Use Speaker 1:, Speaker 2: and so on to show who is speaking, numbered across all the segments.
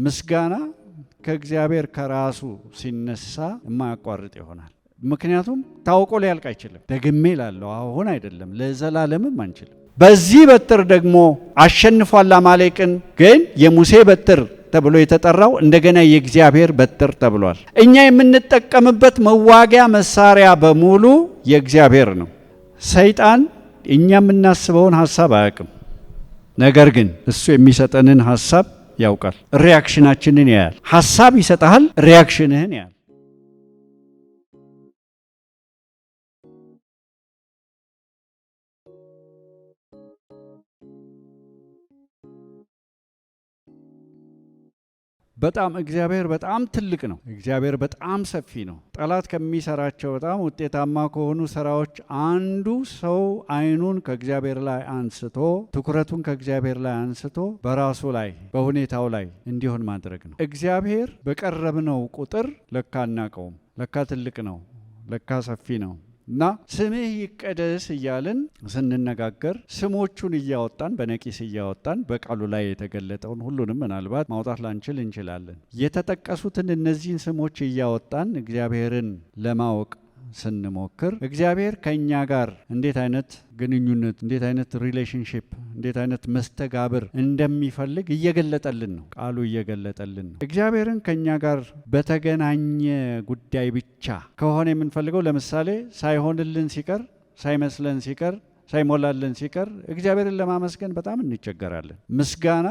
Speaker 1: ምስጋና ከእግዚአብሔር ከራሱ ሲነሳ የማያቋርጥ ይሆናል። ምክንያቱም ታውቆ ሊያልቅ አይችልም። ደግሜ ላለው አሁን አይደለም ለዘላለምም አንችልም። በዚህ በትር ደግሞ አሸንፏል አማሌቅን። ግን የሙሴ በትር ተብሎ የተጠራው እንደገና የእግዚአብሔር በትር ተብሏል። እኛ የምንጠቀምበት መዋጊያ መሳሪያ በሙሉ የእግዚአብሔር ነው። ሰይጣን እኛ የምናስበውን ሐሳብ አያውቅም። ነገር ግን እሱ የሚሰጠንን ሐሳብ ያውቃል። ሪያክሽናችንን ያያል። ሐሳብ ይሰጣል፣ ሪያክሽንህን ያያል። በጣም እግዚአብሔር በጣም ትልቅ ነው። እግዚአብሔር በጣም ሰፊ ነው። ጠላት ከሚሰራቸው በጣም ውጤታማ ከሆኑ ስራዎች አንዱ ሰው አይኑን ከእግዚአብሔር ላይ አንስቶ ትኩረቱን ከእግዚአብሔር ላይ አንስቶ በራሱ ላይ በሁኔታው ላይ እንዲሆን ማድረግ ነው። እግዚአብሔር በቀረብነው ቁጥር ለካ አናቀውም። ለካ ትልቅ ነው። ለካ ሰፊ ነው። እና ስምህ ይቀደስ እያልን ስንነጋገር ስሞቹን እያወጣን በነቂስ እያወጣን በቃሉ ላይ የተገለጠውን ሁሉንም ምናልባት ማውጣት ላንችል እንችላለን። የተጠቀሱትን እነዚህን ስሞች እያወጣን እግዚአብሔርን ለማወቅ ስንሞክር እግዚአብሔር ከእኛ ጋር እንዴት አይነት ግንኙነት፣ እንዴት አይነት ሪሌሽንሽፕ፣ እንዴት አይነት መስተጋብር እንደሚፈልግ እየገለጠልን ነው። ቃሉ እየገለጠልን ነው። እግዚአብሔርን ከእኛ ጋር በተገናኘ ጉዳይ ብቻ ከሆነ የምንፈልገው፣ ለምሳሌ ሳይሆንልን ሲቀር፣ ሳይመስለን ሲቀር፣ ሳይሞላልን ሲቀር እግዚአብሔርን ለማመስገን በጣም እንቸገራለን። ምስጋና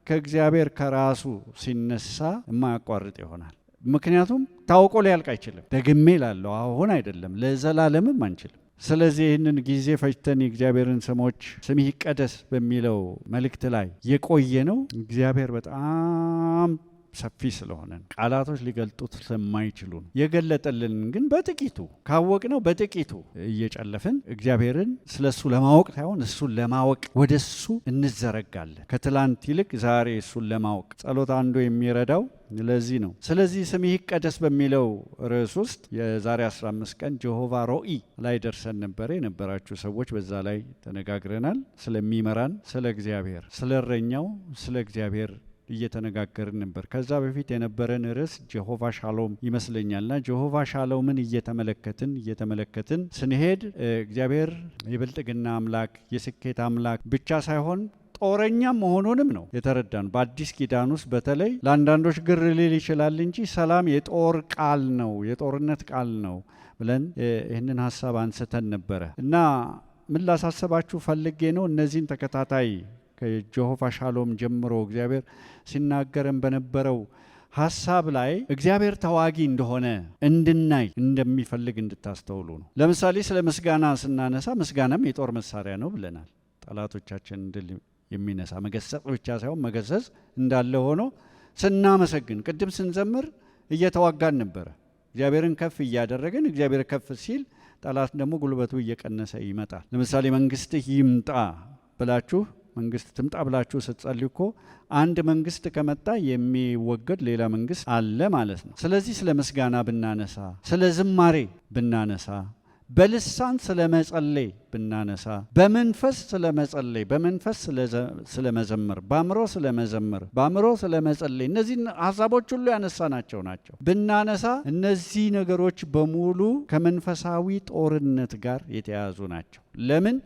Speaker 1: ከእግዚአብሔር ከራሱ ሲነሳ የማያቋርጥ ይሆናል። ምክንያቱም ታውቆ ሊያልቅ አይችልም። ደግሜ ላለው አሁን አይደለም ለዘላለምም አንችልም። ስለዚህ ይህንን ጊዜ ፈጅተን የእግዚአብሔርን ስሞች ስምህ ይቀደስ በሚለው መልእክት ላይ የቆየ ነው። እግዚአብሔር በጣም ሰፊ ስለሆነ ቃላቶች ሊገልጡት ስለማይችሉ ነው። የገለጠልን ግን በጥቂቱ ካወቅነው በጥቂቱ እየጨለፍን እግዚአብሔርን ስለሱ ለማወቅ ሳይሆን እሱን ለማወቅ ወደ እሱ እንዘረጋለን። ከትላንት ይልቅ ዛሬ እሱን ለማወቅ ጸሎት አንዱ የሚረዳው ለዚህ ነው። ስለዚህ ስምህ ይቀደስ በሚለው ርዕስ ውስጥ የዛሬ 15 ቀን ጀሆቫ ሮኢ ላይ ደርሰን ነበረ። የነበራችሁ ሰዎች በዛ ላይ ተነጋግረናል። ስለሚመራን ስለ እግዚአብሔር፣ ስለ እረኛው ስለ እግዚአብሔር እየተነጋገርን ነበር። ከዛ በፊት የነበረን ርዕስ ጀሆቫ ሻሎም ይመስለኛልና ጀሆቫ ሻሎምን እየተመለከትን ስንሄድ እግዚአብሔር የብልጥግና አምላክ የስኬት አምላክ ብቻ ሳይሆን ጦረኛም መሆኑንም ነው የተረዳን። በአዲስ ኪዳን ውስጥ በተለይ ለአንዳንዶች ግር ሊል ይችላል እንጂ ሰላም የጦር ቃል ነው፣ የጦርነት ቃል ነው ብለን ይህንን ሀሳብ አንስተን ነበረ እና ምን ላሳስባችሁ ፈልጌ ነው እነዚህን ተከታታይ ከጀሆቫ ሻሎም ጀምሮ እግዚአብሔር ሲናገረን በነበረው ሀሳብ ላይ እግዚአብሔር ተዋጊ እንደሆነ እንድናይ እንደሚፈልግ እንድታስተውሉ ነው። ለምሳሌ ስለ ምስጋና ስናነሳ ምስጋናም የጦር መሳሪያ ነው ብለናል። ጠላቶቻችን ድል የሚነሳ መገሰጽ ብቻ ሳይሆን መገሰጽ እንዳለ ሆኖ ስናመሰግን፣ ቅድም ስንዘምር እየተዋጋን ነበረ። እግዚአብሔርን ከፍ እያደረግን እግዚአብሔር ከፍ ሲል ጠላት ደግሞ ጉልበቱ እየቀነሰ ይመጣል። ለምሳሌ መንግስትህ ይምጣ ብላችሁ መንግስት ትምጣ ብላችሁ ስትጸልዩ እኮ አንድ መንግስት ከመጣ የሚወገድ ሌላ መንግስት አለ ማለት ነው። ስለዚህ ስለ ምስጋና ብናነሳ፣ ስለ ዝማሬ ብናነሳ፣ በልሳን ስለ መጸለይ ብናነሳ፣ በመንፈስ ስለ መጸለይ፣ በመንፈስ ስለ መዘመር፣ በአእምሮ ስለ መዘመር፣ በአእምሮ ስለ መጸለይ፣ እነዚህ ሀሳቦች ሁሉ ያነሳናቸው ናቸው ብናነሳ፣ እነዚህ ነገሮች በሙሉ ከመንፈሳዊ ጦርነት ጋር የተያያዙ ናቸው። ለምን?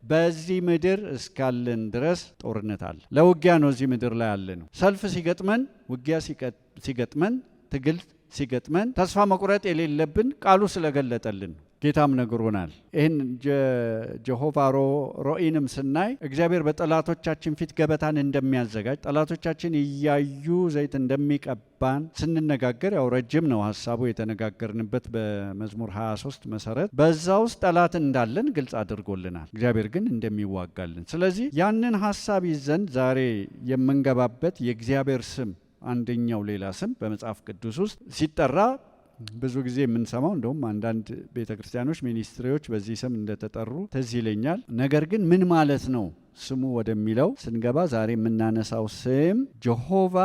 Speaker 1: በዚህ ምድር እስካለን ድረስ ጦርነት አለ። ለውጊያ ነው እዚህ ምድር ላይ አለ ነው። ሰልፍ ሲገጥመን፣ ውጊያ ሲገጥመን፣ ትግል ሲገጥመን ተስፋ መቁረጥ የሌለብን ቃሉ ስለገለጠልን ጌታም ነግሮናል። ይህን ጀሆቫ ሮኢንም ስናይ እግዚአብሔር በጠላቶቻችን ፊት ገበታን እንደሚያዘጋጅ፣ ጠላቶቻችን እያዩ ዘይት እንደሚቀባን ስንነጋገር፣ ያው ረጅም ነው ሀሳቡ የተነጋገርንበት በመዝሙር 23 መሰረት በዛ ውስጥ ጠላት እንዳለን ግልጽ አድርጎልናል። እግዚአብሔር ግን እንደሚዋጋልን። ስለዚህ ያንን ሀሳብ ይዘን ዛሬ የምንገባበት የእግዚአብሔር ስም አንደኛው ሌላ ስም በመጽሐፍ ቅዱስ ውስጥ ሲጠራ ብዙ ጊዜ የምንሰማው እንደውም አንዳንድ ቤተ ክርስቲያኖች ሚኒስትሪዎች በዚህ ስም እንደተጠሩ ትዝ ይለኛል። ነገር ግን ምን ማለት ነው ስሙ ወደሚለው ስንገባ ዛሬ የምናነሳው ስም ጀሆቫ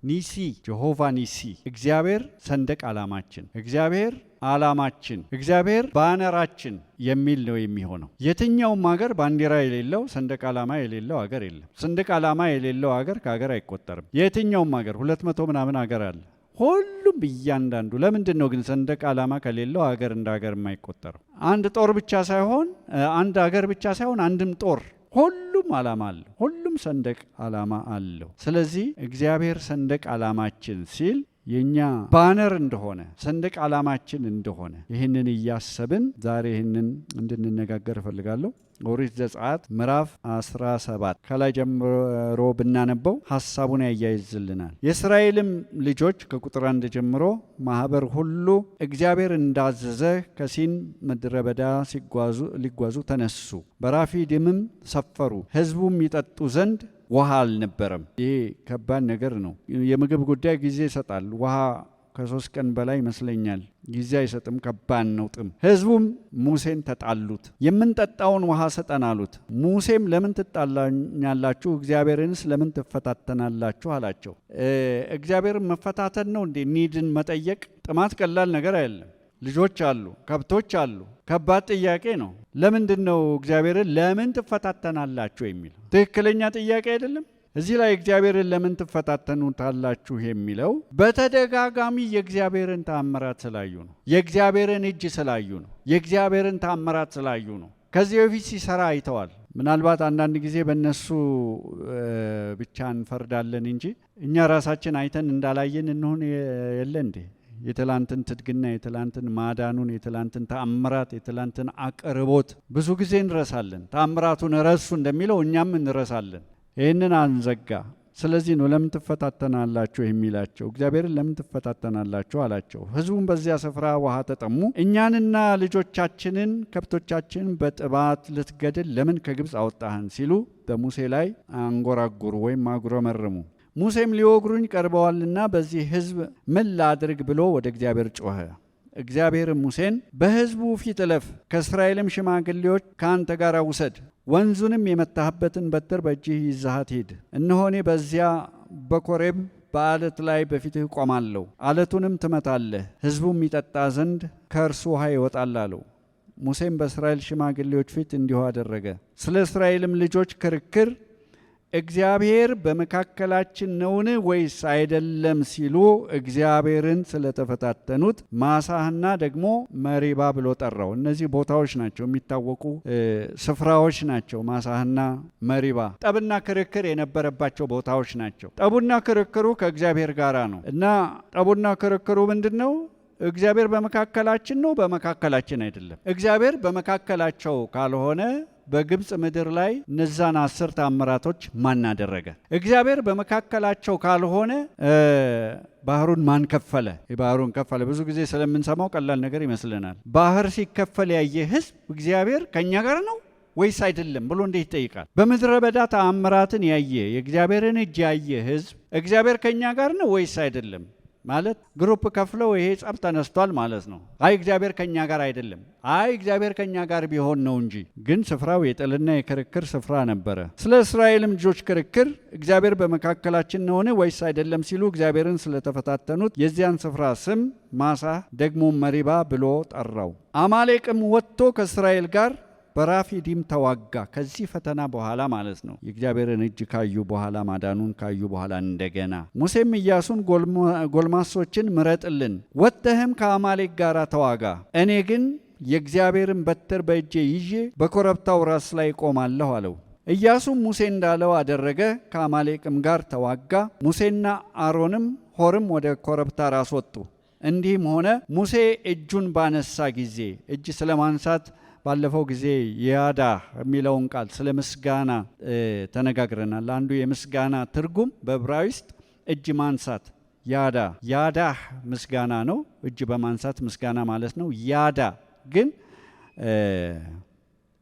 Speaker 1: ኒሲ፣ ጀሆቫ ኒሲ፣ እግዚአብሔር ሰንደቅ ዓላማችን፣ እግዚአብሔር ዓላማችን፣ እግዚአብሔር ባነራችን የሚል ነው የሚሆነው። የትኛውም ሀገር ባንዲራ የሌለው ሰንደቅ ዓላማ የሌለው ሀገር የለም። ሰንደቅ ዓላማ የሌለው ሀገር ከሀገር አይቆጠርም። የትኛውም ሀገር 200 ምናምን ሀገር አለ። ሁሉም እያንዳንዱ ለምንድን ነው ግን ሰንደቅ ዓላማ ከሌለው ሀገር እንደ ሀገር የማይቆጠረው? አንድ ጦር ብቻ ሳይሆን አንድ ሀገር ብቻ ሳይሆን አንድም ጦር ሁሉም ዓላማ አለው። ሁሉም ሰንደቅ ዓላማ አለው። ስለዚህ እግዚአብሔር ሰንደቅ ዓላማችን ሲል የኛ ባነር እንደሆነ ሰንደቅ ዓላማችን እንደሆነ ይህንን እያሰብን ዛሬ ይህንን እንድንነጋገር እፈልጋለሁ። ኦሪት ዘጸአት ምዕራፍ 17 ከላይ ጀምሮ ብናነበው ሀሳቡን ያያይዝልናል። የእስራኤልም ልጆች ከቁጥር 1 ጀምሮ ማህበር ሁሉ እግዚአብሔር እንዳዘዘ ከሲን ምድረ በዳ ሊጓዙ ተነሱ። በራፊድምም ሰፈሩ። ሕዝቡም ይጠጡ ዘንድ ውሃ አልነበረም። ይሄ ከባድ ነገር ነው። የምግብ ጉዳይ ጊዜ ይሰጣል። ውሃ ከ3 ቀን በላይ ይመስለኛል ጊዜ አይሰጥም። ከባድ ነው ጥም። ሕዝቡም ሙሴን ተጣሉት። የምንጠጣውን ውሃ ስጠን አሉት። ሙሴም ለምን ትጣላኛላችሁ? እግዚአብሔርንስ ለምን ትፈታተናላችሁ አላቸው። እግዚአብሔርን መፈታተን ነው እንዴ? ኒድን መጠየቅ። ጥማት ቀላል ነገር አይደለም። ልጆች አሉ፣ ከብቶች አሉ። ከባድ ጥያቄ ነው። ለምንድን ነው እግዚአብሔርን ለምን ትፈታተናላችሁ የሚለው? ትክክለኛ ጥያቄ አይደለም። እዚህ ላይ እግዚአብሔርን ለምን ትፈታተኑታላችሁ የሚለው በተደጋጋሚ የእግዚአብሔርን ተአምራት ስላዩ ነው። የእግዚአብሔርን እጅ ስላዩ ነው። የእግዚአብሔርን ተአምራት ስላዩ ነው። ከዚህ በፊት ሲሰራ አይተዋል። ምናልባት አንዳንድ ጊዜ በእነሱ ብቻ እንፈርዳለን እንጂ እኛ ራሳችን አይተን እንዳላየን እንሆን የለ እንዴ? የትላንትን ትድግና፣ የትላንትን ማዳኑን፣ የትላንትን ተአምራት፣ የትላንትን አቅርቦት ብዙ ጊዜ እንረሳለን። ተአምራቱን ረሱ እንደሚለው እኛም እንረሳለን። ይህንን አንዘጋ። ስለዚህ ነው ለምን ትፈታተናላችሁ የሚላቸው። እግዚአብሔርን ለምን ትፈታተናላችሁ አላቸው። ሕዝቡም በዚያ ስፍራ ውሃ ተጠሙ። እኛንና ልጆቻችንን ከብቶቻችንን በጥባት ልትገድል ለምን ከግብፅ አወጣህን ሲሉ በሙሴ ላይ አንጎራጉሩ ወይም አጉረመረሙ። ሙሴም ሊወግሩኝ ቀርበዋልና በዚህ ሕዝብ ምን ላድርግ ብሎ ወደ እግዚአብሔር ጮኸ። እግዚአብሔርም ሙሴን በሕዝቡ ፊት እለፍ፣ ከእስራኤልም ሽማግሌዎች ከአንተ ጋር ውሰድ፣ ወንዙንም የመታህበትን በትር በእጅህ ይዘሃት ሂድ። እነሆ እኔ በዚያ በኮሬብ በአለት ላይ በፊትህ ቆማለሁ፣ አለቱንም ትመታለህ፣ ሕዝቡም ይጠጣ ዘንድ ከእርሱ ውሃ ይወጣል አለው። ሙሴም በእስራኤል ሽማግሌዎች ፊት እንዲሁ አደረገ። ስለ እስራኤልም ልጆች ክርክር እግዚአብሔር በመካከላችን ነውን ወይስ አይደለም ሲሉ እግዚአብሔርን ስለተፈታተኑት ማሳህና ደግሞ መሪባ ብሎ ጠራው። እነዚህ ቦታዎች ናቸው፣ የሚታወቁ ስፍራዎች ናቸው። ማሳህና መሪባ ጠብና ክርክር የነበረባቸው ቦታዎች ናቸው። ጠቡና ክርክሩ ከእግዚአብሔር ጋር ነው እና ጠቡና ክርክሩ ምንድን ነው? እግዚአብሔር በመካከላችን ነው፣ በመካከላችን አይደለም። እግዚአብሔር በመካከላቸው ካልሆነ በግብፅ ምድር ላይ እነዛን 10 ተአምራቶች ማን አደረገ? እግዚአብሔር በመካከላቸው ካልሆነ ባህሩን ማን ከፈለ? ባህሩን ከፈለ። ብዙ ጊዜ ስለምንሰማው ቀላል ነገር ይመስለናል። ባህር ሲከፈል ያየ ሕዝብ እግዚአብሔር ከኛ ጋር ነው ወይስ አይደለም ብሎ እንዴት ይጠይቃል? በምድረ በዳ ተአምራትን ያየ የእግዚአብሔርን እጅ ያየ ሕዝብ እግዚአብሔር ከኛ ጋር ነው ወይስ አይደለም ማለት ግሩፕ ከፍለው ይሄ ጸብ ተነስቷል ማለት ነው። አይ እግዚአብሔር ከኛ ጋር አይደለም፣ አይ እግዚአብሔር ከኛ ጋር ቢሆን ነው እንጂ። ግን ስፍራው የጥልና የክርክር ስፍራ ነበረ። ስለ እስራኤልም ልጆች ክርክር እግዚአብሔር በመካከላችን ነውን ወይስ አይደለም ሲሉ እግዚአብሔርን ስለተፈታተኑት የዚያን ስፍራ ስም ማሳህ ደግሞ መሪባ ብሎ ጠራው። አማሌቅም ወጥቶ ከእስራኤል ጋር በራፊዲም ተዋጋ። ከዚህ ፈተና በኋላ ማለት ነው። የእግዚአብሔርን እጅ ካዩ በኋላ ማዳኑን ካዩ በኋላ እንደገና ሙሴም ኢያሱን ጎልማሶችን ምረጥልን፣ ወጥተህም ከአማሌቅ ጋር ተዋጋ፣ እኔ ግን የእግዚአብሔርን በትር በእጄ ይዤ በኮረብታው ራስ ላይ ቆማለሁ አለው። ኢያሱም ሙሴ እንዳለው አደረገ፣ ከአማሌቅም ጋር ተዋጋ። ሙሴና አሮንም ሆርም ወደ ኮረብታ ራስ ወጡ። እንዲህም ሆነ ሙሴ እጁን ባነሳ ጊዜ፣ እጅ ስለማንሳት ባለፈው ጊዜ ያዳ የሚለውን ቃል ስለ ምስጋና ተነጋግረናል። አንዱ የምስጋና ትርጉም በዕብራይስጥ እጅ ማንሳት ያዳ ምስጋና ነው። እጅ በማንሳት ምስጋና ማለት ነው። ያዳ ግን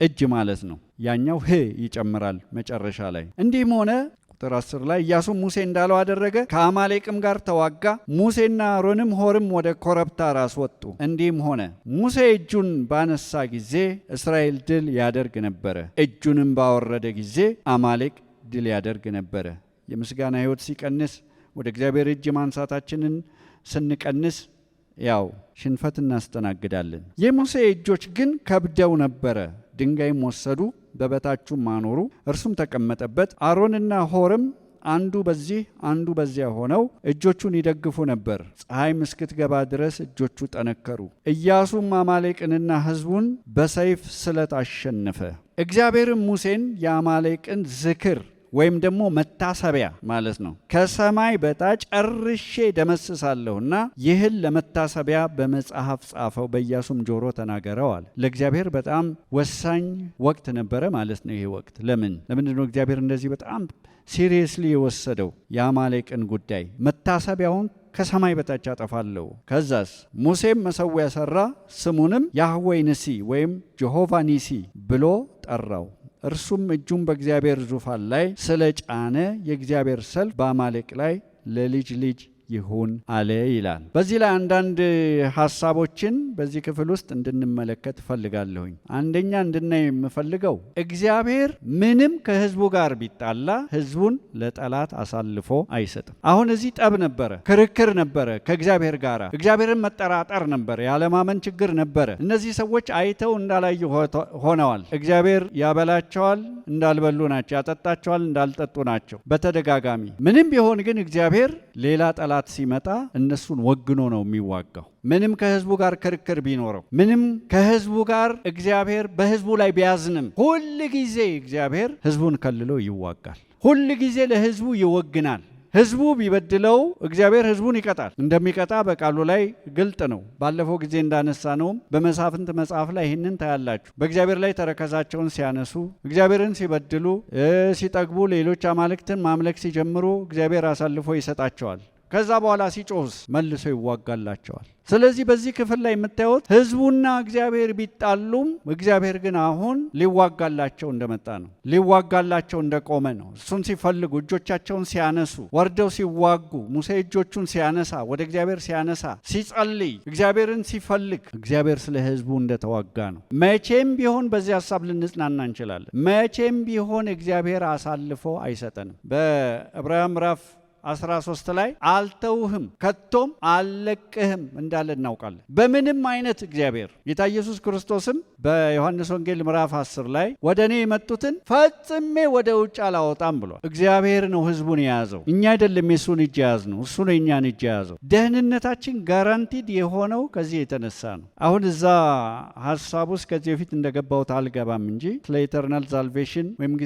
Speaker 1: እጅ ማለት ነው። ያኛው ህ ይጨምራል መጨረሻ ላይ። እንዲህም ሆነ ቁጥር 10 ላይ ኢያሱም ሙሴ እንዳለው አደረገ፣ ከአማሌቅም ጋር ተዋጋ። ሙሴና አሮንም ሆርም ወደ ኮረብታ ራስ ወጡ። እንዲህም ሆነ ሙሴ እጁን ባነሳ ጊዜ እስራኤል ድል ያደርግ ነበረ፣ እጁንም ባወረደ ጊዜ አማሌቅ ድል ያደርግ ነበረ። የምስጋና ሕይወት ሲቀንስ፣ ወደ እግዚአብሔር እጅ ማንሳታችንን ስንቀንስ ያው ሽንፈት እናስተናግዳለን። የሙሴ እጆች ግን ከብደው ነበረ። ድንጋይም ወሰዱ፣ በበታቹም አኖሩ፣ እርሱም ተቀመጠበት። አሮንና ሆርም አንዱ በዚህ አንዱ በዚያ ሆነው እጆቹን ይደግፉ ነበር። ፀሐይም እስክትገባ ድረስ እጆቹ ጠነከሩ። ኢያሱም አማሌቅንና ሕዝቡን በሰይፍ ስለት አሸነፈ። እግዚአብሔርም ሙሴን የአማሌቅን ዝክር ወይም ደግሞ መታሰቢያ ማለት ነው ከሰማይ በታች ጨርሼ ደመስሳለሁና ይህን ለመታሰቢያ በመጽሐፍ ጻፈው፣ በኢያሱም ጆሮ ተናገረው አለ። ለእግዚአብሔር በጣም ወሳኝ ወቅት ነበረ ማለት ነው ይሄ ወቅት። ለምንድን ነው እግዚአብሔር እንደዚህ በጣም ሲሪየስሊ የወሰደው የአማሌቅን ጉዳይ? መታሰቢያውን ከሰማይ በታች አጠፋለሁ። ከዛስ ሙሴም መሠዊያ ሠራ፣ ስሙንም ያህዌ ንሲ ወይም ጀሆቫ ኒሲ ብሎ ጠራው። እርሱም እጁን በእግዚአብሔር ዙፋን ላይ ስለ ጫነ የእግዚአብሔር ሰልፍ በአማሌቅ ላይ ለልጅ ልጅ ይሁን አለ ይላል። በዚህ ላይ አንዳንድ ሀሳቦችን በዚህ ክፍል ውስጥ እንድንመለከት እፈልጋለሁኝ። አንደኛ እንድናይ የምፈልገው እግዚአብሔር ምንም ከሕዝቡ ጋር ቢጣላ ሕዝቡን ለጠላት አሳልፎ አይሰጥም። አሁን እዚህ ጠብ ነበረ፣ ክርክር ነበረ ከእግዚአብሔር ጋር፣ እግዚአብሔርን መጠራጠር ነበረ፣ ያለማመን ችግር ነበረ። እነዚህ ሰዎች አይተው እንዳላዩ ሆነዋል። እግዚአብሔር ያበላቸዋል፣ እንዳልበሉ ናቸው፣ ያጠጣቸዋል፣ እንዳልጠጡ ናቸው በተደጋጋሚ። ምንም ቢሆን ግን እግዚአብሔር ሌላ ጠላት ሲመጣ እነሱን ወግኖ ነው የሚዋጋው። ምንም ከሕዝቡ ጋር ክርክር ቢኖረው፣ ምንም ከሕዝቡ ጋር እግዚአብሔር በሕዝቡ ላይ ቢያዝንም፣ ሁል ጊዜ እግዚአብሔር ሕዝቡን ከልሎ ይዋጋል። ሁል ጊዜ ለሕዝቡ ይወግናል። ሕዝቡ ቢበድለው እግዚአብሔር ሕዝቡን ይቀጣል። እንደሚቀጣ በቃሉ ላይ ግልጥ ነው። ባለፈው ጊዜ እንዳነሳ ነውም በመሳፍንት መጽሐፍ ላይ ይህንን ታያላችሁ። በእግዚአብሔር ላይ ተረከዛቸውን ሲያነሱ፣ እግዚአብሔርን ሲበድሉ፣ ሲጠግቡ፣ ሌሎች አማልክትን ማምለክ ሲጀምሩ እግዚአብሔር አሳልፎ ይሰጣቸዋል። ከዛ በኋላ ሲጮህስ መልሶ ይዋጋላቸዋል። ስለዚህ በዚህ ክፍል ላይ የምታዩት ሕዝቡና እግዚአብሔር ቢጣሉም እግዚአብሔር ግን አሁን ሊዋጋላቸው እንደመጣ ነው፣ ሊዋጋላቸው እንደቆመ ነው። እሱን ሲፈልጉ እጆቻቸውን ሲያነሱ፣ ወርደው ሲዋጉ፣ ሙሴ እጆቹን ሲያነሳ፣ ወደ እግዚአብሔር ሲያነሳ፣ ሲጸልይ፣ እግዚአብሔርን ሲፈልግ እግዚአብሔር ስለ ሕዝቡ እንደተዋጋ ነው። መቼም ቢሆን በዚህ ሀሳብ ልንጽናና እንችላለን። መቼም ቢሆን እግዚአብሔር አሳልፎ አይሰጠንም። በዕብራውያን ምዕራፍ 13 ላይ አልተውህም ከቶም አልለቅህም እንዳለ እናውቃለን። በምንም አይነት እግዚአብሔር ጌታ ኢየሱስ ክርስቶስም በዮሐንስ ወንጌል ምዕራፍ 10 ላይ ወደ እኔ የመጡትን ፈጽሜ ወደ ውጭ አላወጣም ብሏል። እግዚአብሔር ነው ሕዝቡን የያዘው፣ እኛ አይደለም የሱን እጅ የያዝ ነው፣ እሱ ነው የኛን እጅ የያዘው። ደህንነታችን ጋራንቲድ የሆነው ከዚህ የተነሳ ነው። አሁን እዛ ሀሳብ ውስጥ ከዚህ በፊት እንደገባሁት አልገባም እንጂ ስለ ኢተርናል ሳልቬሽን ወይም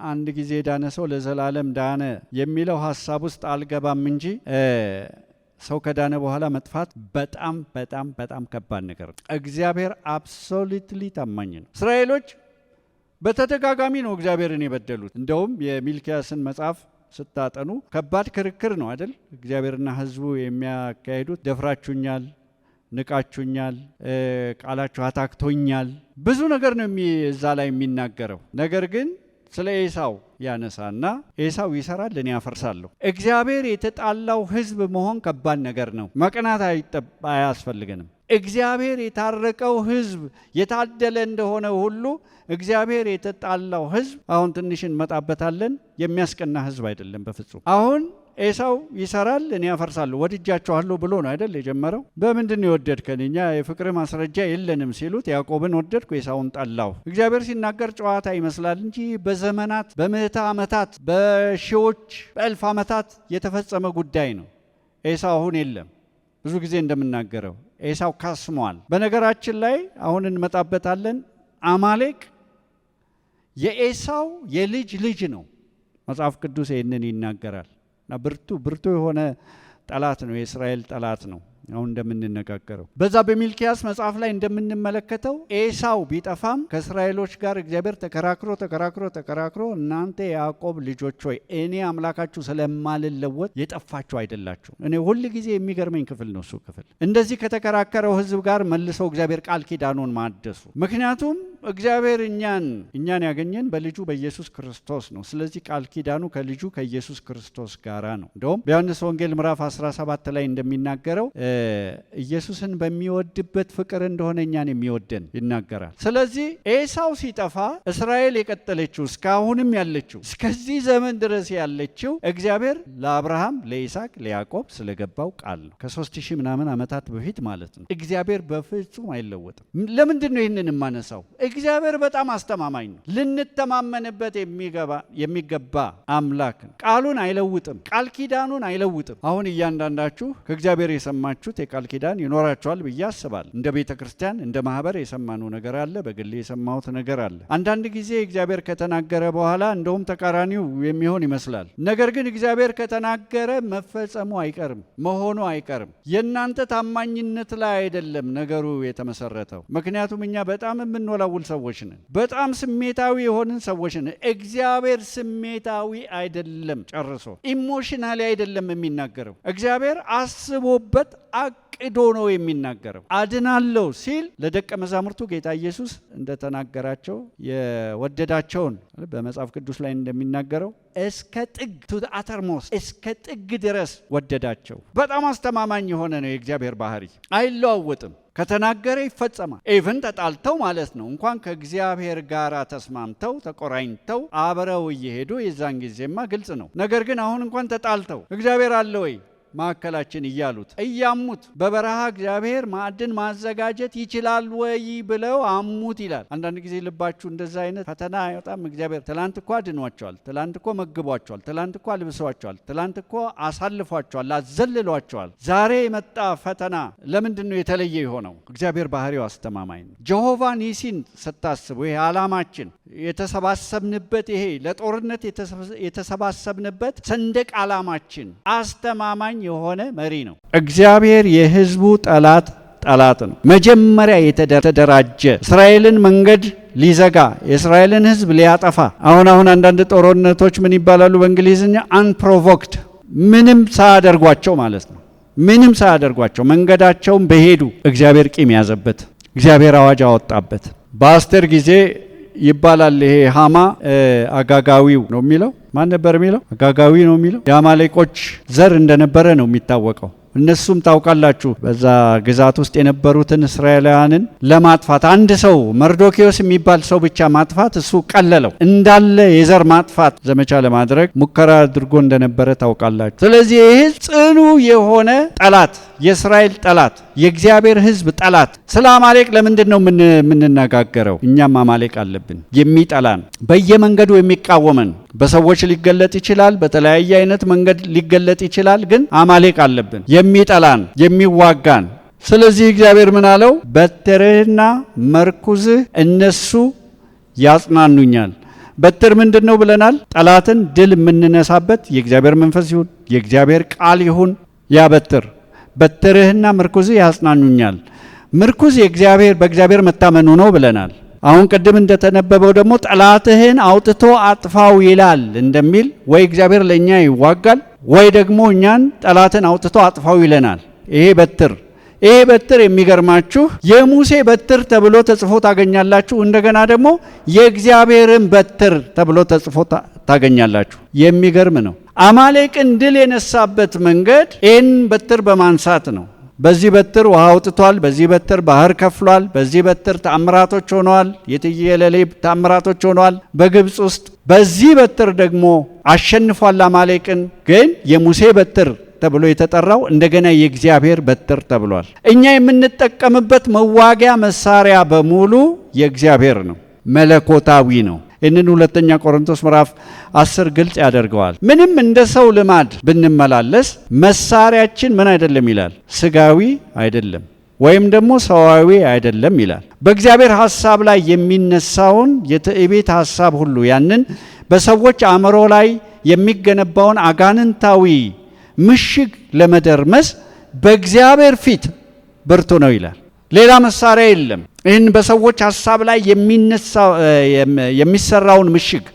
Speaker 1: አንድ ጊዜ የዳነ ሰው ለዘላለም ዳነ የሚለው ሀሳብ ውስጥ አልገባም እንጂ ሰው ከዳነ በኋላ መጥፋት በጣም በጣም በጣም ከባድ ነገር ነው። እግዚአብሔር አብሶሉትሊ ታማኝ ነው። እስራኤሎች በተደጋጋሚ ነው እግዚአብሔርን የበደሉት። እንደውም የሚልኪያስን መጽሐፍ ስታጠኑ ከባድ ክርክር ነው አይደል? እግዚአብሔርና ሕዝቡ የሚያካሄዱት ደፍራችሁኛል፣ ንቃችሁኛል፣ ቃላችሁ አታክቶኛል፣ ብዙ ነገር ነው እዛ ላይ የሚናገረው። ነገር ግን ስለ ኤሳው ያነሳና ኤሳው ይሰራል፣ እኔ ያፈርሳለሁ። እግዚአብሔር የተጣላው ሕዝብ መሆን ከባድ ነገር ነው። መቅናት አያስፈልገንም። እግዚአብሔር የታረቀው ሕዝብ የታደለ እንደሆነ ሁሉ እግዚአብሔር የተጣላው ሕዝብ አሁን ትንሽ እንመጣበታለን፣ የሚያስቀና ሕዝብ አይደለም በፍጹም። አሁን ኤሳው ይሰራል፣ እኔ ያፈርሳለሁ፣ ወድጃቸዋለሁ ብሎ ነው አይደል የጀመረው። በምንድን ነው የወደድከን? እኛ የፍቅር ማስረጃ የለንም ሲሉት ያዕቆብን ወደድኩ ኤሳውን ጠላሁ። እግዚአብሔር ሲናገር ጨዋታ ይመስላል እንጂ በዘመናት በምዕተ ዓመታት በሺዎች በእልፍ ዓመታት የተፈጸመ ጉዳይ ነው። ኤሳው አሁን የለም። ብዙ ጊዜ እንደምናገረው ኤሳው ካስሟል። በነገራችን ላይ አሁን እንመጣበታለን። አማሌቅ የኤሳው የልጅ ልጅ ነው። መጽሐፍ ቅዱስ ይህንን ይናገራል። እና ብርቱ የሆነ ጠላት ነው፣ የእስራኤል ጠላት ነው። አሁን እንደምንነጋገረው በዛ በሚልኪያስ መጽሐፍ ላይ እንደምንመለከተው ኤሳው ቢጠፋም ከእስራኤሎች ጋር እግዚአብሔር ተከራክሮ እናንተ የያዕቆብ ልጆች ሆይ እኔ አምላካችሁ ስለማልለወጥ የጠፋችሁ አይደላችሁ። እኔ ሁል ጊዜ የሚገርመኝ ክፍል ነው እሱ ክፍል። እንደዚህ ከተከራከረው ሕዝብ ጋር መልሰው እግዚአብሔር ቃል ኪዳኑን ማደሱ። ምክንያቱም እግዚአብሔር እኛን ያገኘን በልጁ በኢየሱስ ክርስቶስ ነው። ስለዚህ ቃል ኪዳኑ ከልጁ ከኢየሱስ ክርስቶስ ጋራ ነው። እንደውም በዮሐንስ ወንጌል ምዕራፍ 17 ላይ እንደሚናገረው ኢየሱስን በሚወድበት ፍቅር እንደሆነ እኛን የሚወደን ይናገራል። ስለዚህ ኤሳው ሲጠፋ እስራኤል የቀጠለችው እስካሁንም ያለችው እስከዚህ ዘመን ድረስ ያለችው እግዚአብሔር ለአብርሃም፣ ለይስሐቅ፣ ለያዕቆብ ስለገባው ቃል ነው። ከ3000 ምናምን ዓመታት በፊት ማለት ነው። እግዚአብሔር በፍጹም አይለወጥም። ለምንድን ነው ይህንን የማነሳው? እግዚአብሔር በጣም አስተማማኝ ነው። ልንተማመንበት የሚገባ አምላክ ነው። ቃሉን አይለውጥም። ቃል ኪዳኑን አይለውጥም። አሁን እያንዳንዳችሁ ከእግዚአብሔር የሰማችሁት የቃል ኪዳን ይኖራችኋል ብዬ አስባለሁ። እንደ ቤተ ክርስቲያን እንደ ማህበር የሰማነው ነገር አለ። በግሌ የሰማሁት ነገር አለ። አንዳንድ ጊዜ እግዚአብሔር ከተናገረ በኋላ እንደውም ተቃራኒው የሚሆን ይመስላል። ነገር ግን እግዚአብሔር ከተናገረ መፈጸሙ አይቀርም፣ መሆኑ አይቀርም። የእናንተ ታማኝነት ላይ አይደለም ነገሩ የተመሰረተው። ምክንያቱም እኛ በጣም የምንወላውል ሰዎች ነን። በጣም ስሜታዊ የሆንን ሰዎች ነን። እግዚአብሔር ስሜታዊ አይደለም፣ ጨርሶ ኢሞሽናሊ አይደለም የሚናገረው። እግዚአብሔር አስቦበት አቅዶ ነው የሚናገረው። አድናለሁ ሲል ለደቀ መዛሙርቱ ጌታ ኢየሱስ እንደተናገራቸው የወደዳቸውን በመጽሐፍ ቅዱስ ላይ እንደሚናገረው እስከ ጥግ ቱ አተርሞስ እስከ ጥግ ድረስ ወደዳቸው። በጣም አስተማማኝ የሆነ ነው የእግዚአብሔር ባህሪ፣ አይለዋወጥም። ከተናገረ ይፈጸማል። ኢቭን ተጣልተው ማለት ነው እንኳን ከእግዚአብሔር ጋር ተስማምተው ተቆራኝተው አብረው እየሄዱ የዛን ጊዜማ ግልጽ ነው። ነገር ግን አሁን እንኳን ተጣልተው እግዚአብሔር አለ ወይ ማዕከላችን እያሉት እያሙት በበረሃ እግዚአብሔር ማዕድን ማዘጋጀት ይችላል ወይ ብለው አሙት ይላል። አንዳንድ ጊዜ ልባችሁ እንደዛ አይነት ፈተና አይወጣም? እግዚአብሔር ትላንት እኮ አድኗቸዋል፣ ትላንት እኮ መግቧቸዋል፣ ትላንት እኮ አልብሷቸዋል፣ ትላንት እኮ አሳልፏቸዋል፣ አዘልሏቸዋል። ዛሬ የመጣ ፈተና ለምንድን ነው የተለየ የሆነው? እግዚአብሔር ባህሪው አስተማማኝ ነው። ጀሆቫ ኒሲን ስታስቡ ይሄ ዓላማችን የተሰባሰብንበት ይሄ ለጦርነት የተሰባሰብንበት ሰንደቅ ዓላማችን አስተማማኝ የሆነ መሪ ነው። እግዚአብሔር የሕዝቡ ጠላት ነው። መጀመሪያ የተደራጀ እስራኤልን መንገድ ሊዘጋ የእስራኤልን ሕዝብ ሊያጠፋ። አሁን አንዳንድ ጦርነቶች ምን ይባላሉ በእንግሊዝኛ? አንፕሮቮክድ፣ ምንም ሳያደርጓቸው ማለት ነው። ምንም ሳያደርጓቸው መንገዳቸውን በሄዱ እግዚአብሔር ቂም ያዘበት፣ እግዚአብሔር አዋጅ አወጣበት። በአስቴር ጊዜ ይባላል ይሄ ሃማ አጋጋዊው ነው የሚለው። ማን ነበር የሚለው? አጋጋዊ ነው የሚለው። የአማሌቆች ዘር እንደነበረ ነው የሚታወቀው። እነሱም ታውቃላችሁ በዛ ግዛት ውስጥ የነበሩትን እስራኤላውያንን ለማጥፋት አንድ ሰው መርዶኪዮስ የሚባል ሰው ብቻ ማጥፋት እሱ ቀለለው። እንዳለ የዘር ማጥፋት ዘመቻ ለማድረግ ሙከራ አድርጎ እንደነበረ ታውቃላችሁ። ስለዚህ ይህ ጽኑ የሆነ ጠላት፣ የእስራኤል ጠላት፣ የእግዚአብሔር ሕዝብ ጠላት። ስለ አማሌቅ ለምንድን ነው የምንነጋገረው? እኛም አማሌቅ አለብን። የሚጠላን በየመንገዱ የሚቃወመን በሰዎች ሊገለጥ ይችላል፣ በተለያየ አይነት መንገድ ሊገለጥ ይችላል። ግን አማሌቅ አለብን፣ የሚጠላን የሚዋጋን። ስለዚህ እግዚአብሔር ምን አለው? በትርህና መርኩዝህ እነሱ ያጽናኑኛል። በትር ምንድን ነው ብለናል? ጠላትን ድል የምንነሳበት የእግዚአብሔር መንፈስ ይሁን፣ የእግዚአብሔር ቃል ይሁን። ያ በትርህና መርኩዝህ ያጽናኑኛል። ምርኩዝ በእግዚአብሔር መታመኑ ነው ብለናል። አሁን ቅድም እንደተነበበው ደግሞ ጠላትህን አውጥቶ አጥፋው ይላል እንደሚል ወይ እግዚአብሔር ለእኛ ይዋጋል ወይ ደግሞ እኛን ጠላትን አውጥቶ አጥፋው ይለናል። ይሄ በትር የሚገርማችሁ የሙሴ በትር ተብሎ ተጽፎ ታገኛላችሁ። እንደገና ደግሞ የእግዚአብሔርን በትር ተብሎ ተጽፎ ታገኛላችሁ። የሚገርም ነው። አማሌቅን ድል የነሳበት መንገድ ይህን በትር በማንሳት ነው። በዚህ በትር ውሃ አውጥቷል። በዚህ በትር ባህር ከፍሏል። በዚህ በትር ተአምራቶች ሆነዋል። የትየለሌ ተአምራቶች ሆነዋል በግብፅ ውስጥ። በዚህ በትር ደግሞ አሸንፏል አማሌቅን። ግን የሙሴ በትር ተብሎ የተጠራው እንደገና የእግዚአብሔር በትር ተብሏል። እኛ የምንጠቀምበት መዋጊያ መሳሪያ በሙሉ የእግዚአብሔር ነው፣ መለኮታዊ ነው። ይህንን ሁለተኛ ቆሮንቶስ ምዕራፍ 10 ግልጽ ያደርገዋል። ምንም እንደ ሰው ልማድ ብንመላለስ መሳሪያችን ምን አይደለም ይላል? ስጋዊ አይደለም ወይም ደግሞ ሰዋዊ አይደለም ይላል። በእግዚአብሔር ሐሳብ ላይ የሚነሳውን የትዕቢት ሐሳብ ሁሉ ያንን በሰዎች አእምሮ ላይ የሚገነባውን አጋንንታዊ ምሽግ ለመደርመስ በእግዚአብሔር ፊት ብርቱ ነው ይላል። ሌላ መሳሪያ የለም። ይህን በሰዎች ሐሳብ ላይ የሚሰራውን ምሽግ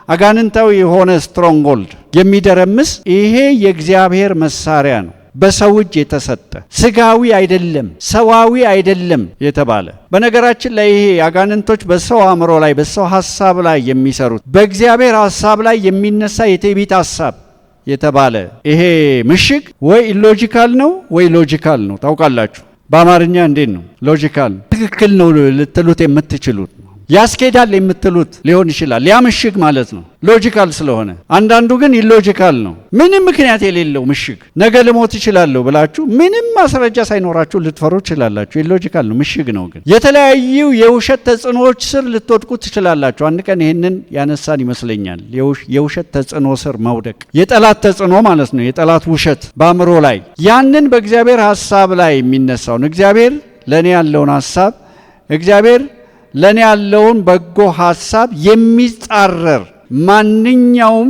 Speaker 1: አጋንንታዊ የሆነ ስትሮንግሆልድ የሚደረምስ ይሄ የእግዚአብሔር መሳሪያ ነው። በሰው እጅ የተሰጠ ስጋዊ አይደለም፣ ሰዋዊ አይደለም የተባለ። በነገራችን ላይ ይሄ አጋንንቶች በሰው አእምሮ ላይ በሰው ሐሳብ ላይ የሚሰሩት በእግዚአብሔር ሐሳብ ላይ የሚነሳ የትዕቢት ሐሳብ የተባለ ይሄ ምሽግ ወይ ኢሎጂካል ነው ወይ ሎጂካል ነው። ታውቃላችሁ በአማርኛ እንዴት ነው? ሎጂካል ትክክል ነው ልትሉት የምትችሉት ያስኬዳል የምትሉት ሊሆን ይችላል። ያ ምሽግ ማለት ነው ሎጂካል ስለሆነ። አንዳንዱ ግን ኢሎጂካል ነው፣ ምንም ምክንያት የሌለው ምሽግ። ነገ ልሞት እችላለሁ ብላችሁ ምንም ማስረጃ ሳይኖራችሁ ልትፈሩ ትችላላችሁ። ኢሎጂካል ነው፣ ምሽግ ነው። ግን የተለያዩ የውሸት ተጽዕኖዎች ስር ልትወድቁ ትችላላችሁ። አንድ ቀን ይህንን ያነሳን ይመስለኛል። የውሸት ተጽዕኖ ስር መውደቅ፣ የጠላት ተጽዕኖ ማለት ነው፣ የጠላት ውሸት በአእምሮ ላይ ያንን በእግዚአብሔር ሀሳብ ላይ የሚነሳውን እግዚአብሔር ለእኔ ያለውን ሀሳብ እግዚአብሔር ለኔ ያለውን በጎ ሐሳብ የሚጻረር ማንኛውም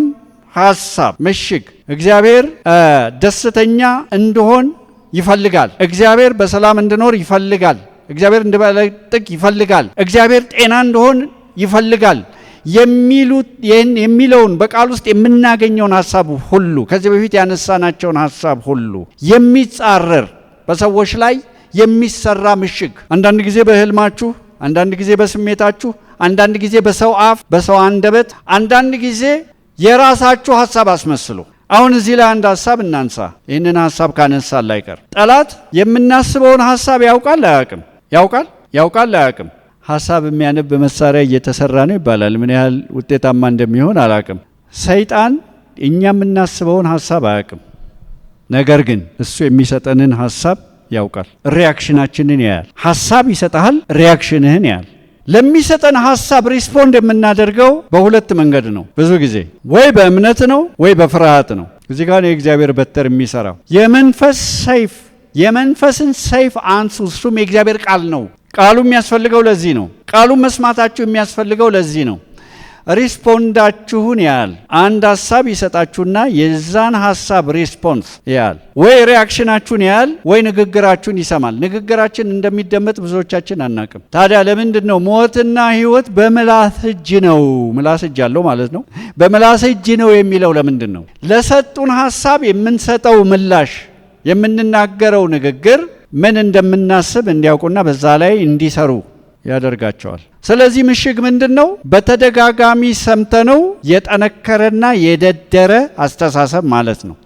Speaker 1: ሐሳብ ምሽግ እግዚአብሔር ደስተኛ እንድሆን ይፈልጋል። እግዚአብሔር በሰላም እንድኖር ይፈልጋል። እግዚአብሔር እንድበለጥግ ይፈልጋል። እግዚአብሔር ጤና እንድሆን ይፈልጋል የሚለውን በቃል ውስጥ የምናገኘውን ሐሳብ ሁሉ ከዚህ በፊት ያነሳናቸውን ሐሳብ ሁሉ የሚጻረር በሰዎች ላይ የሚሰራ ምሽግ አንዳንድ ጊዜ በህልማችሁ፣ አንዳንድ ጊዜ በስሜታችሁ፣ አንዳንድ ጊዜ በሰው አፍ በሰው አንደበት፣ አንዳንድ ጊዜ የራሳችሁ ሐሳብ አስመስሉ። አሁን እዚህ ላይ አንድ ሐሳብ እናንሳ። ይህንን ሐሳብ ካነሳን ላይቀር ጠላት የምናስበውን ሐሳብ ያውቃል አያውቅም? ያውቃል አያውቅም? ሐሳብ የሚያነብ መሳሪያ እየተሰራ ነው ይባላል። ምን ያህል ውጤታማ እንደሚሆን አላውቅም። ሰይጣን እኛ የምናስበውን ሐሳብ አያውቅም። ነገር ግን እሱ የሚሰጠንን ሐሳብ ያውቃል። ሪያክሽናችንን ያያል። ሐሳብ ይሰጣል፣ ሪያክሽንህን ያያል። ለሚሰጠን ሐሳብ ሪስፖንድ የምናደርገው በሁለት መንገድ ነው። ብዙ ጊዜ ወይ በእምነት ነው ወይ በፍርሃት ነው። እዚህ ጋር የእግዚአብሔር በትር የሚሰራው የመንፈስ ሰይፍ፣ የመንፈስን ሰይፍ አንሱ። እሱም የእግዚአብሔር ቃል ነው። ቃሉ የሚያስፈልገው ለዚህ ነው። ቃሉን መስማታችሁ የሚያስፈልገው ለዚህ ነው። ሪስፖንዳችሁን ያያል። አንድ ሐሳብ ይሰጣችሁና የዛን ሐሳብ ሪስፖንስ ያያል። ወይ ሪያክሽናችሁን ያያል ወይ ንግግራችሁን ይሰማል። ንግግራችን እንደሚደመጥ ብዙዎቻችን አናቅም። ታዲያ ለምንድን ነው ሞትና ሕይወት በምላስ እጅ ነው? ምላስ እጅ አለው ማለት ነው። በምላስ እጅ ነው የሚለው ለምንድን ነው? ለሰጡን ሐሳብ የምንሰጠው ምላሽ፣ የምንናገረው ንግግር ምን እንደምናስብ እንዲያውቁና በዛ ላይ እንዲሰሩ ያደርጋቸዋል። ስለዚህ ምሽግ ምንድን ነው? በተደጋጋሚ ሰምተነው የጠነከረና የደደረ አስተሳሰብ ማለት ነው።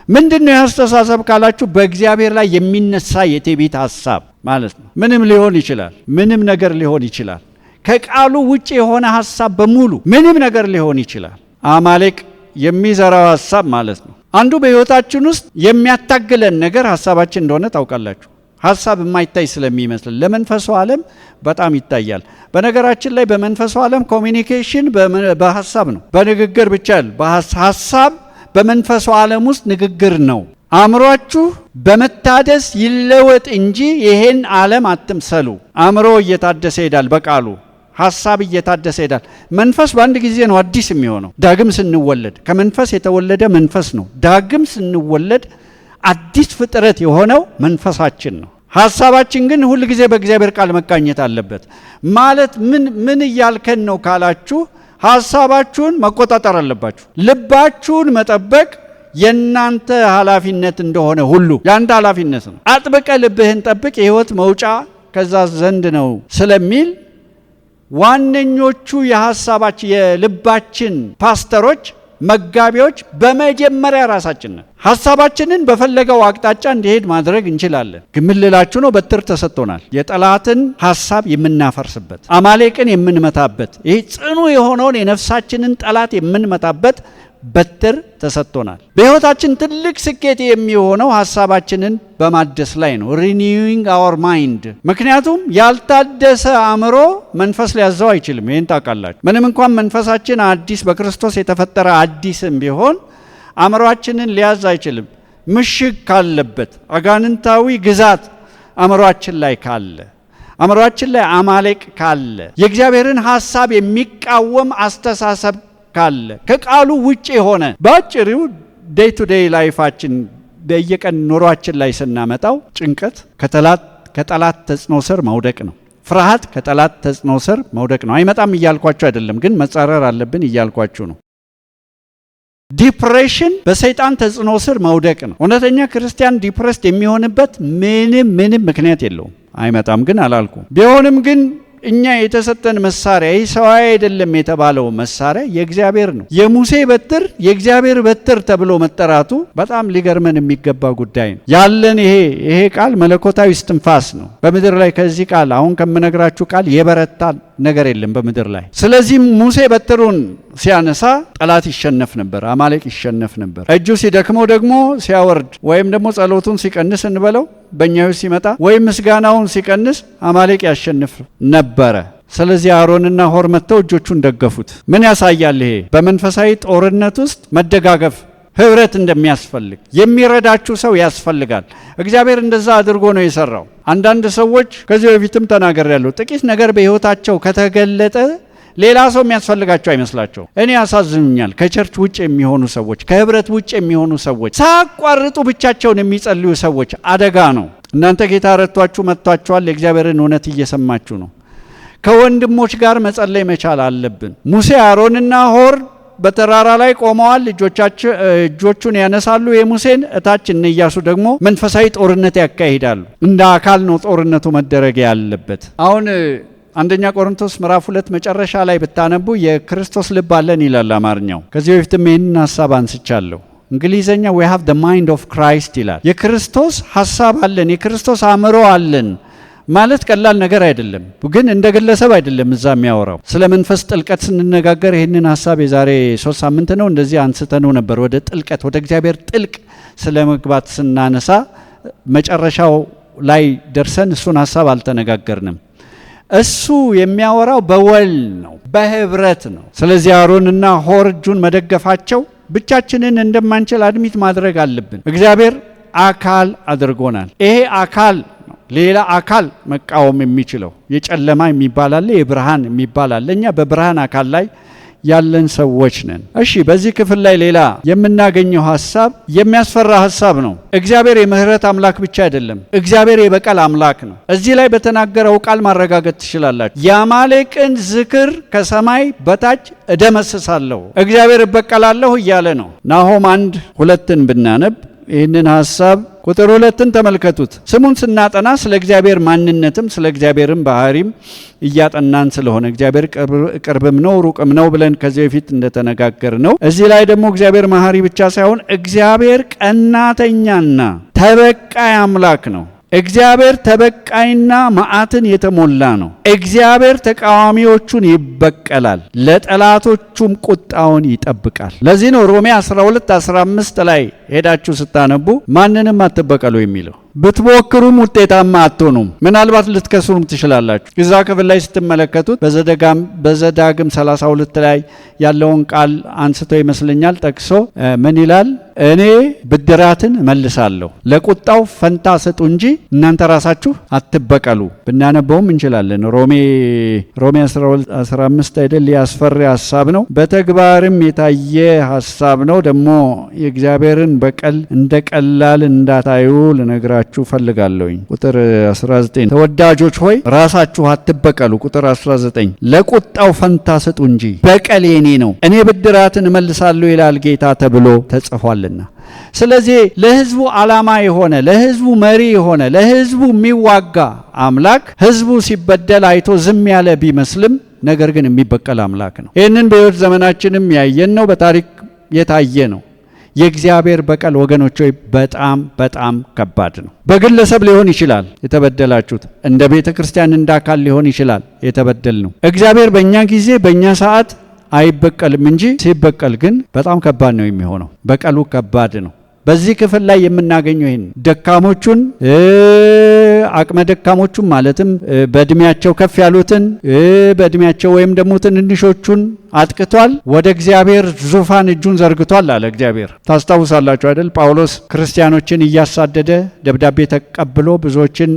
Speaker 1: ምንድን ነው ያስተሳሰብ ካላችሁ በእግዚአብሔር ላይ የሚነሳ የትዕቢት ሐሳብ ማለት ነው። ምንም ሊሆን ይችላል፣ ምንም ነገር ሊሆን ይችላል። ከቃሉ ውጭ የሆነ ሐሳብ በሙሉ ምንም ነገር ሊሆን ይችላል። አማሌቅ የሚዘራው ሐሳብ ማለት ነው። አንዱ በሕይወታችን ውስጥ የሚያታግለን ነገር ሐሳባችን እንደሆነ ታውቃላችሁ። ሐሳብ የማይታይ ስለሚመስል ለመንፈሱ ዓለም በጣም ይታያል። በነገራችን ላይ በመንፈሱ ዓለም ኮሚኒኬሽን በሐሳብ ነው፣ በንግግር ብቻ ሐሳብ በመንፈሱ ዓለም ውስጥ ንግግር ነው። አእምሯችሁ በመታደስ ይለወጥ እንጂ ይሄን ዓለም አትምሰሉ። አእምሮ እየታደሰ ይሄዳል፣ በቃሉ ሐሳብ እየታደሰ ይሄዳል። መንፈስ በአንድ ጊዜ ነው አዲስ የሚሆነው። ዳግም ስንወለድ ከመንፈስ የተወለደ መንፈስ ነው። ዳግም ስንወለድ አዲስ ፍጥረት የሆነው መንፈሳችን ነው። ሐሳባችን ግን ሁል ጊዜ በእግዚአብሔር ቃል መቃኘት አለበት። ማለት ምን እያልከን ነው ካላችሁ፣ ሐሳባችሁን መቆጣጠር አለባችሁ። ልባችሁን መጠበቅ የናንተ ኃላፊነት እንደሆነ ሁሉ ያንተ ኃላፊነት ነው። አጥብቀ ልብህን ጠብቅ የሕይወት መውጫ ከዛ ዘንድ ነው ስለሚል ዋነኞቹ የሐሳባችን የልባችን ፓስተሮች መጋቢዎች በመጀመሪያ ራሳችን ነን። ሐሳባችንን በፈለገው አቅጣጫ እንዲሄድ ማድረግ እንችላለን። ግን ምን ልላችሁ ነው? በትር ተሰጥቶናል። የጠላትን ሐሳብ የምናፈርስበት፣ አማሌቅን የምንመታበት፣ ይህ ጽኑ የሆነውን የነፍሳችንን ጠላት የምንመታበት በትር ተሰጥቶናል። በሕይወታችን ትልቅ ስኬት የሚሆነው ሐሳባችንን በማደስ ላይ ነው። ሪኒዊንግ አወር ማይንድ። ምክንያቱም ያልታደሰ አእምሮ መንፈስ ሊያዘው አይችልም። ይህን ታውቃላችሁ። ምንም እንኳን መንፈሳችን አዲስ በክርስቶስ የተፈጠረ አዲስም ቢሆን አእምሮአችንን ሊያዝ አይችልም። ምሽግ ካለበት አጋንንታዊ ግዛት አእምሮአችን ላይ ካለ፣ አእምሮአችን ላይ አማሌቅ ካለ፣ የእግዚአብሔርን ሐሳብ የሚቃወም አስተሳሰብ ካለ፣ ከቃሉ ውጭ የሆነ በአጭሩ ዴይ ቱ ዴይ ላይፋችን በየቀን ኑሯችን ላይ ስናመጣው ጭንቀት ከጠላት ተጽዕኖ ስር መውደቅ ነው። ፍርሃት ከጠላት ተጽዕኖ ስር መውደቅ ነው። አይመጣም እያልኳችሁ አይደለም፣ ግን መጻረር አለብን እያልኳችሁ ነው። ዲፕሬሽን በሰይጣን ተጽዕኖ ስር መውደቅ ነው። እውነተኛ ክርስቲያን ዲፕሬስድ የሚሆንበት ምንም ምክንያት የለውም። አይመጣም ግን አላልኩም። ቢሆንም ግን እኛ የተሰጠን መሳሪያ ይህ ሰዋዊ አይደለም የተባለው መሳሪያ የእግዚአብሔር ነው። የሙሴ በትር የእግዚአብሔር በትር ተብሎ መጠራቱ በጣም ሊገርመን የሚገባ ጉዳይ ነው። ያለን ይሄ ቃል መለኮታዊ እስትንፋስ ነው። በምድር ላይ ከዚህ ቃል አሁን ከምነግራችሁ ቃል የበረታ ነገር የለም በምድር ላይ። ስለዚህ ሙሴ በትሩን ሲያነሳ ጠላት ይሸነፍ ነበር፣ አማሌቅ ይሸነፍ ነበር። እጁ ሲደክመው ደግሞ ሲያወርድ ወይም ደግሞ ጸሎቱን ሲቀንስ እንበለው በእኛው ሲመጣ ወይም ምስጋናውን ሲቀንስ አማሌቅ ያሸንፍ ነበረ። ስለዚህ አሮንና ሆር መጥተው እጆቹን ደገፉት። ምን ያሳያል? ይሄ በመንፈሳዊ ጦርነት ውስጥ መደጋገፍ ህብረት እንደሚያስፈልግ የሚረዳችሁ ሰው ያስፈልጋል። እግዚአብሔር እንደዛ አድርጎ ነው የሰራው። አንዳንድ ሰዎች ከዚህ በፊትም ተናግሬያለሁ፣ ጥቂት ነገር በህይወታቸው ከተገለጠ ሌላ ሰው የሚያስፈልጋቸው አይመስላቸው። እኔ ያሳዝኑኛል። ከቸርች ውጭ የሚሆኑ ሰዎች፣ ከህብረት ውጭ የሚሆኑ ሰዎች፣ ሳያቋርጡ ብቻቸውን የሚጸልዩ ሰዎች አደጋ ነው። እናንተ ጌታ ረድቷችሁ መጥቷችኋል። የእግዚአብሔርን እውነት እየሰማችሁ ነው። ከወንድሞች ጋር መጸለይ መቻል አለብን። ሙሴ አሮንና ሆር በተራራ ላይ ቆመዋል። እጆቹን ያነሳሉ የሙሴን። እታች እነ ኢያሱ ደግሞ መንፈሳዊ ጦርነት ያካሂዳሉ። እንደ አካል ነው ጦርነቱ መደረግ ያለበት። አሁን አንደኛ ቆሮንቶስ ምዕራፍ 2 መጨረሻ ላይ ብታነቡ የክርስቶስ ልብ አለን ይላል አማርኛው። ከዚህ በፊትም ይህንን ሀሳብ አንስቻለሁ። እንግሊዘኛ we have the mind of Christ ይላል። የክርስቶስ ሀሳብ አለን፣ የክርስቶስ አእምሮ አለን ማለት ቀላል ነገር አይደለም። ግን እንደ ግለሰብ አይደለም እዛ የሚያወራው። ስለ መንፈስ ጥልቀት ስንነጋገር ይህንን ሀሳብ የዛሬ 3 ሳምንት ነው እንደዚህ አንስተነው ነበር። ወደ ጥልቀት ወደ እግዚአብሔር ጥልቅ ስለ መግባት ስናነሳ መጨረሻው ላይ ደርሰን እሱን ሀሳብ አልተነጋገርንም። እሱ የሚያወራው በወል ነው፣ በህብረት ነው። ስለዚህ አሮንና ሆር እጁን መደገፋቸው ብቻችንን እንደማንችል አድሚት ማድረግ አለብን። እግዚአብሔር አካል አድርጎናል። ይሄ አካል ነው ሌላ አካል መቃወም የሚችለው። የጨለማ የሚባል አለ፣ የብርሃን የሚባል አለ። እኛ በብርሃን አካል ላይ ያለን ሰዎች ነን። እሺ፣ በዚህ ክፍል ላይ ሌላ የምናገኘው ሐሳብ የሚያስፈራ ሐሳብ ነው። እግዚአብሔር የምህረት አምላክ ብቻ አይደለም፣ እግዚአብሔር የበቀል አምላክ ነው። እዚህ ላይ በተናገረው ቃል ማረጋገጥ ትችላላችሁ። የአማሌቅን ዝክር ከሰማይ በታች እደመስሳለሁ፣ እግዚአብሔር እበቀላለሁ እያለ ነው። ናሆም 1:2 ብናነብ ይህንን ሐሳብ ቁጥር 2ን ተመልከቱት። ስሙን ስናጠና ስለ እግዚአብሔር ማንነትም ስለ እግዚአብሔርም ባህሪም እያጠናን ስለሆነ እግዚአብሔር ቅርብም ነው ሩቅም ነው ብለን ከዚህ በፊት እንደተነጋገር ነው። እዚህ ላይ ደግሞ እግዚአብሔር መሐሪ ብቻ ሳይሆን እግዚአብሔር ቀናተኛና ተበቃይ አምላክ ነው። እግዚአብሔር ተበቃይና መዓትን የተሞላ ነው። እግዚአብሔር ተቃዋሚዎቹን ይበቀላል፣ ለጠላቶቹም ቁጣውን ይጠብቃል። ለዚህ ነው ሮሜ 12:15 ላይ ሄዳችሁ ስታነቡ ማንንም አትበቀሉ የሚለው። ብትሞክሩም ውጤታማ አትሆኑም፣ ምናልባት ልትከስሩም ትችላላችሁ። እዛ ክፍል ላይ ስትመለከቱት በዘዳግም 32 ላይ ያለውን ቃል አንስቶ ይመስለኛል ጠቅሶ ምን ይላል? እኔ ብድራትን እመልሳለሁ፣ ለቁጣው ፈንታ ስጡ እንጂ እናንተ ራሳችሁ አትበቀሉ። ብናነበውም እንችላለን። ሮሜ 12:15 አይደል? ያስፈሪ ሐሳብ ነው፣ በተግባርም የታየ ሐሳብ ነው። ደግሞ የእግዚአብሔርን በቀል እንደ ቀላል እንዳታዩ ልነግራችሁ ፈልጋለሁኝ። ቁጥር 19 ተወዳጆች ሆይ ራሳችሁ አትበቀሉ። ቁጥር 19 ለቁጣው ፈንታ ስጡ እንጂ በቀል የኔ ነው፣ እኔ ብድራትን እመልሳለሁ ይላል ጌታ ተብሎ ተጽፏልና። ስለዚህ ለሕዝቡ ዓላማ የሆነ ለሕዝቡ መሪ የሆነ ለሕዝቡ የሚዋጋ አምላክ ሕዝቡ ሲበደል አይቶ ዝም ያለ ቢመስልም ነገር ግን የሚበቀል አምላክ ነው። ይህንን በሕይወት ዘመናችንም ያየን ነው፣ በታሪክ የታየ ነው። የእግዚአብሔር በቀል ወገኖች ሆይ በጣም በጣም ከባድ ነው። በግለሰብ ሊሆን ይችላል የተበደላችሁት፣ እንደ ቤተ ክርስቲያን እንደ አካል ሊሆን ይችላል የተበደል ነው። እግዚአብሔር በእኛ ጊዜ በእኛ ሰዓት አይበቀልም እንጂ ሲበቀል ግን በጣም ከባድ ነው የሚሆነው። በቀሉ ከባድ ነው። በዚህ ክፍል ላይ የምናገኘው ይህን ደካሞቹን አቅመ ደካሞቹን ማለትም በእድሜያቸው ከፍ ያሉትን በእድሜያቸው ወይም ደግሞ ትንንሾቹን አጥቅቷል። ወደ እግዚአብሔር ዙፋን እጁን ዘርግቷል አለ እግዚአብሔር። ታስታውሳላችሁ አይደል? ጳውሎስ ክርስቲያኖችን እያሳደደ ደብዳቤ ተቀብሎ ብዙዎችን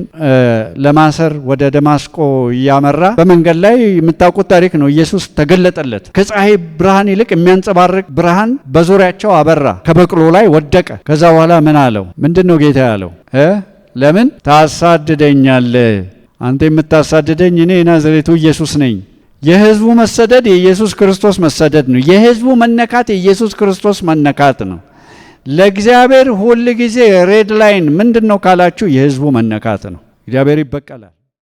Speaker 1: ለማሰር ወደ ደማስቆ እያመራ በመንገድ ላይ የምታውቁት ታሪክ ነው። ኢየሱስ ተገለጠለት። ከፀሐይ ብርሃን ይልቅ የሚያንጸባርቅ ብርሃን በዙሪያቸው አበራ። ከበቅሎ ላይ ወደቀ። ከዛ በኋላ ምን አለው? ምንድነው ጌታ ያለው? ለምን ታሳድደኛለህ? አንተ የምታሳድደኝ እኔ የናዝሬቱ ኢየሱስ ነኝ። የሕዝቡ መሰደድ የኢየሱስ ክርስቶስ መሰደድ ነው። የሕዝቡ መነካት የኢየሱስ ክርስቶስ መነካት ነው። ለእግዚአብሔር ሁል ጊዜ ሬድ ላይን ምንድነው ካላችሁ የሕዝቡ መነካት ነው። እግዚአብሔር ይበቀላል።